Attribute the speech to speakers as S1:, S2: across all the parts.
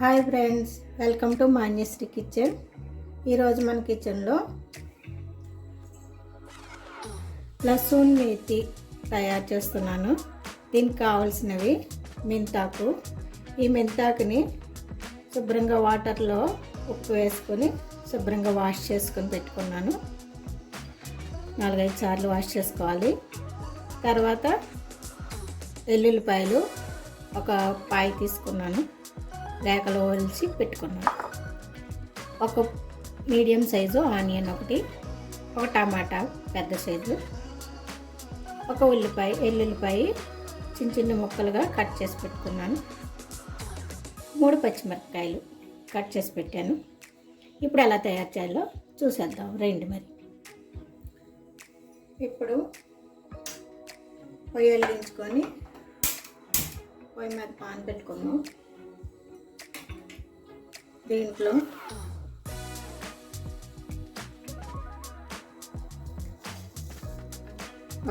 S1: Hi friends, welcome to Manyashri kitchen. ఈరోజు మన కిచెన్లో లసూన్ మేతి తయారు చేస్తున్నాను. దీనికి కావాల్సినవి మెంతాకు. ఈ మెంతాకుని శుభ్రంగా వాటర్లో ఉప్పు వేసుకొని శుభ్రంగా వాష్ చేసుకొని పెట్టుకున్నాను. 4-5 సార్లు వాష్ చేసుకోవాలి. తర్వాత వెల్లుల్లిపాయలు ఒక పాయ తీసుకున్నాను, రేకలు ఒలిచి పెట్టుకున్నాను. ఒక మీడియం సైజు ఆనియన్ ఒకటి, ఒక టమాటా పెద్ద సైజు, ఒక ఎల్లుల్లిపాయ చిన్న చిన్న ముక్కలుగా కట్ చేసి పెట్టుకున్నాను. 3 పచ్చిమిరపకాయలు కట్ చేసి పెట్టాను. ఇప్పుడు ఎలా తయారు చేయాలో చూసేద్దాం రండి. మరి ఇప్పుడు పొయ్యి వెలిగించుకొని పొయ్యి మీద పాన్ పెట్టుకున్నాం. దీంట్లో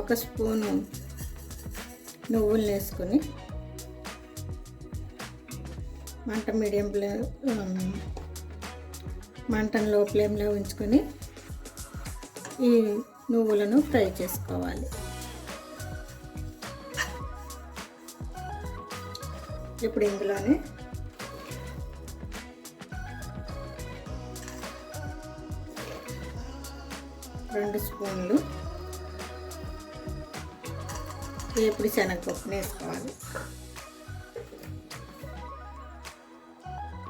S1: ఒక స్పూను నువ్వులు వేసుకొని మంటను లో ఫ్లేమ్లో ఉంచుకొని ఈ నువ్వులను ఫ్రై చేసుకోవాలి. ఇప్పుడు ఇందులోనే రెండు స్పూన్లు వేపుడు శనగపప్పుని వేసుకోవాలి.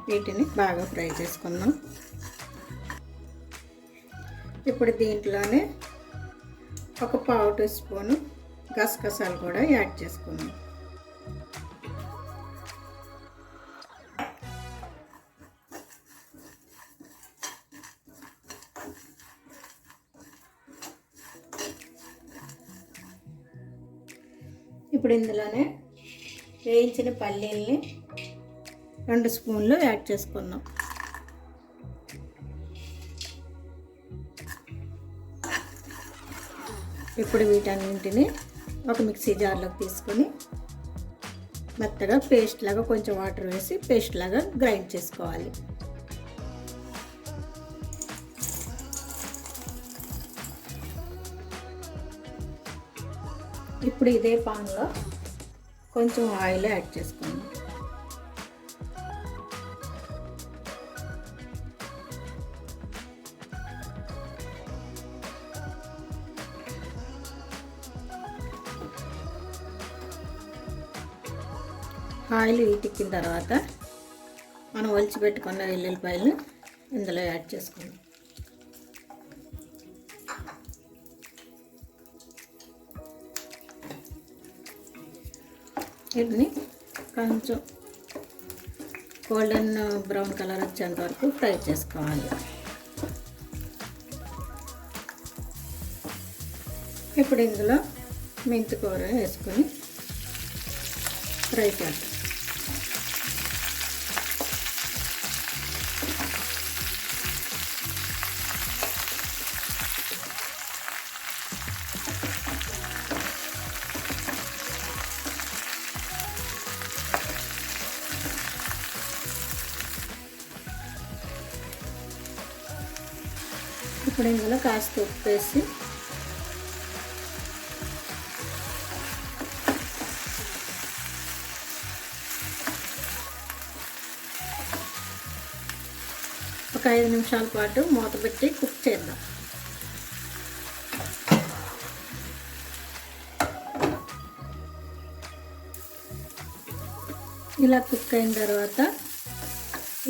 S1: వీటిని బాగా ఫ్రై చేసుకుందాం. ఇప్పుడు దీంట్లోనే ఒక 1/2 టీ స్పూను గసగసాలు కూడా యాడ్ చేసుకుందాం. ఇప్పుడు ఇందులోనే వేయించిన పల్లీల్ని 2 స్పూన్లు యాడ్ చేసుకుందాం. ఇప్పుడు వీటన్నింటిని ఒక మిక్సీ జార్లోకి తీసుకొని మెత్తగా పేస్ట్ లాగా కొంచెం వాటర్ వేసి పేస్ట్ లాగా గ్రైండ్ చేసుకోవాలి. ఇప్పుడు ఇదే పాన్లో కొంచెం ఆయిల్ యాడ్ చేసుకోండి. ఆయిల్ వీటెక్కిన తర్వాత మనం ఒలిచి పెట్టుకున్న వెల్లుల్లిపాయలు ఇందులో యాడ్ చేసుకుందాం. వీటిని కొంచెం గోల్డెన్ బ్రౌన్ కలర్ వచ్చేంత వరకు ఫ్రై చేసుకోవాలి. ఇప్పుడు ఇందులో మెంతి కూర వేసుకొని ఫ్రై చేద్దాం. ఇప్పుడు ఇందులో కాస్త ఉప్పు వేసి ఒక 5 నిమిషాల పాటు మూత పెట్టి కుక్ చేద్దాం. ఇలా కుక్ అయిన తర్వాత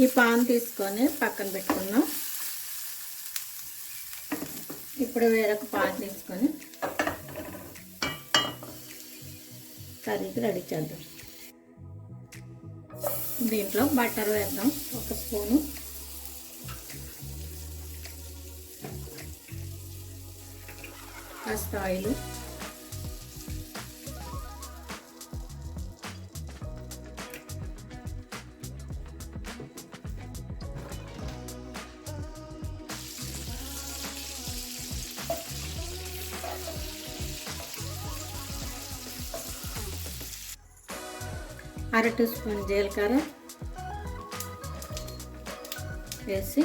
S1: ఈ పాన్ తీసుకొని పక్కన పెట్టుకుందాం. ఇప్పుడు వేరొక పాన్ తీసుకొని కర్రీకి రెడీ చేద్దాం. దీంట్లో బటర్ వేద్దాం, 1 స్పూను. కాస్త ఆయిల్, అర టీ స్పూన్ జీలకర్ర, వేసి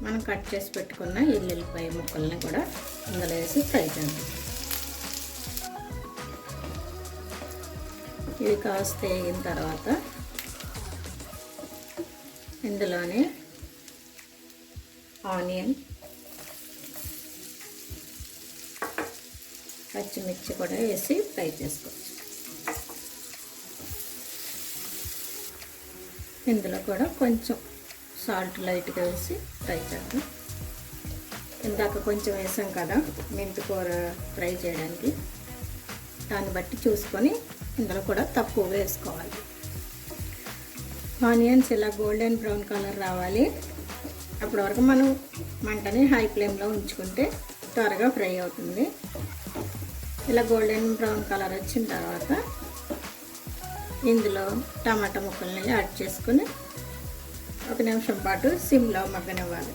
S1: మనం కట్ చేసి పెట్టుకున్న ఎల్లుల్లిపాయ ముక్కల్ని కూడా ఇందులో వేసి ఫ్రై చేద్దాం. ఇవి కాస్త వేగిన తర్వాత ఇందులోనే ఆనియన్, పచ్చిమిర్చి కూడా వేసి ఫ్రై చేసుకోవచ్చు. ఇందులో కూడా కొంచెం సాల్ట్ లైట్గా వేసి ఫ్రై చేద్దాం. ఇందాక కొంచెం వేసాం కదా మెంతికూర ఫ్రై చేయడానికి, దాన్ని బట్టి చూసుకొని ఇందులో కూడా తక్కువ వేసుకోవాలి. ఆనియన్స్ ఇలా గోల్డెన్ బ్రౌన్ కలర్ రావాలి. అప్పటి వరకు మనం మంటని హై ఫ్లేమ్లో ఉంచుకుంటే త్వరగా ఫ్రై అవుతుంది. ఇలా గోల్డెన్ బ్రౌన్ కలర్ వచ్చిన తర్వాత ఇందులో టమాటా ముక్కల్ని యాడ్ చేసుకుని 1 నిమిషం పాటు సిమ్లో మగ్గనివ్వాలి.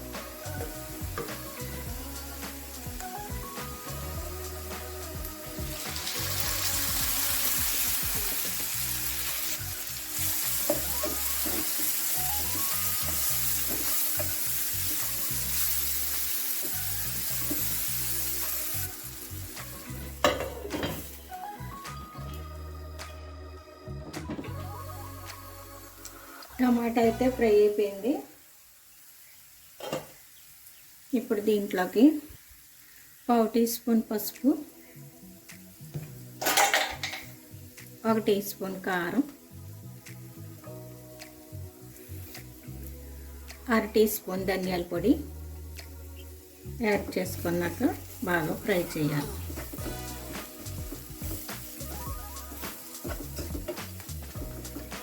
S1: టమాటా అయితే ఫ్రై అయిపోయింది. ఇప్పుడు దీంట్లోకి 1/2 టీ స్పూన్ పసుపు, 1 టీ స్పూన్ కారం, 1/2 టీ స్పూన్ ధనియాల పొడి యాడ్ చేసుకున్నాక బాగా ఫ్రై చేయాలి.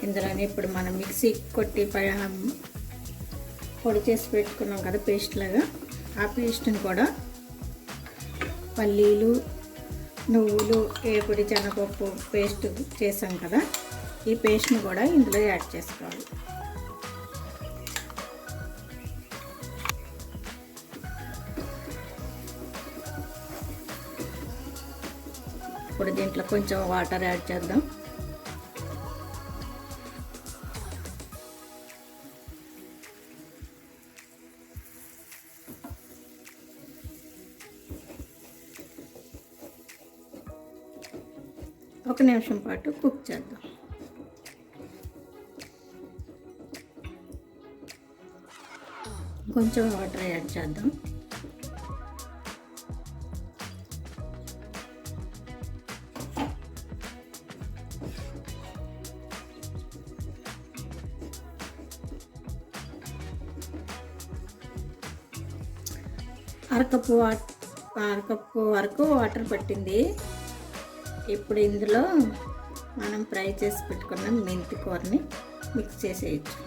S1: ఇందులోనే ఇప్పుడు మనం మిక్సీ కొట్టి పొడి చేసి పెట్టుకున్నాం కదా పేస్ట్ లాగా, ఆ పేస్ట్ని కూడా పల్లీలు, నువ్వులు, ఏపుడి శనగపప్పు పేస్ట్ చేసాం కదా, ఈ పేస్ట్ని కూడా ఇందులో యాడ్ చేసుకోవాలి. ఇప్పుడు దీంట్లో కొంచెం వాటర్ యాడ్ చేద్దాం. ఒక నిమిషం పాటు కుక్ చేద్దాం. కొంచెం వాటర్ యాడ్ చేద్దాం. అరకప్పు వరకు వాటర్ పట్టింది. ఇప్పుడు ఇందులో మనం ఫ్రై చేసి పెట్టుకున్న మెంతి కూరని మిక్స్ చేసేయచ్చు.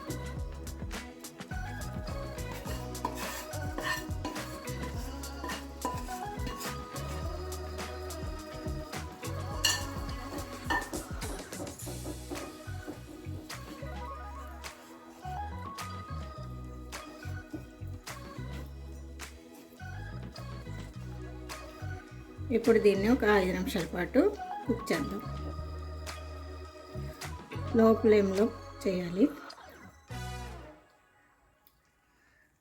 S1: ఇప్పుడు దీన్ని ఒక 5 నిమిషాల పాటు కుక్ చేద్దాం. లో ఫ్లేమ్లో చేయాలి.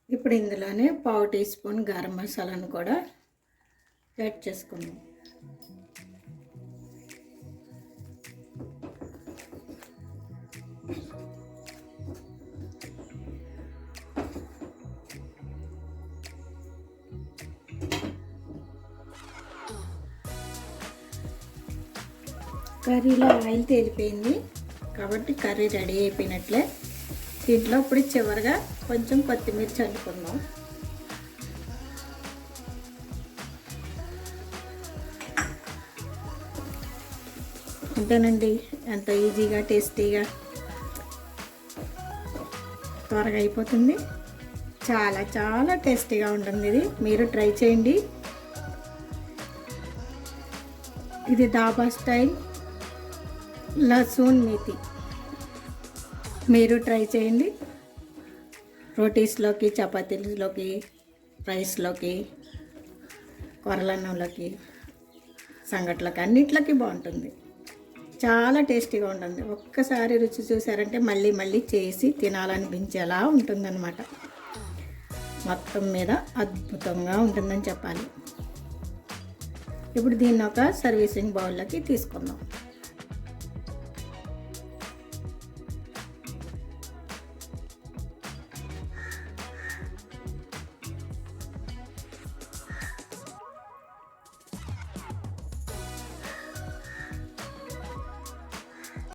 S1: ఇప్పుడు ఇందులోనే 1/2 టీ స్పూన్ గరం మసాలాను కూడా యాడ్ చేసుకుందాం. కర్రీలో ఆయిల్ తేలిపోయింది కాబట్టి కర్రీ రెడీ అయిపోయినట్లే. దీంట్లో ఇప్పుడు చివరిగా కొంచెం కొత్తిమీర చల్లుకుందాం. అంతేనండి, ఎంతో ఈజీగా టేస్టీగా త్వరగా అయిపోతుంది. చాలా చాలా టేస్టీగా ఉంటుంది. ఇది మీరు ట్రై చేయండి. ఇది దాబా స్టైల్ లసూన్ మేతి మీరు ట్రై చేయండి. రోటీస్లోకి, చపాతీలోకి, రైస్లోకి, కొరలన్నంలోకి, సంగట్లోకి అన్నిట్లోకి బాగుంటుంది. చాలా టేస్టీగా ఉంటుంది. ఒక్కసారి రుచి చూసారంటే మళ్ళీ మళ్ళీ చేసి తినాలనిపించేలా ఉంటుందన్నమాట. మొత్తం మీద అద్భుతంగా ఉంటుందని చెప్పాలి. ఇప్పుడు దీన్ని ఒక సర్వీసింగ్ బౌల్లోకి తీసుకుందాం.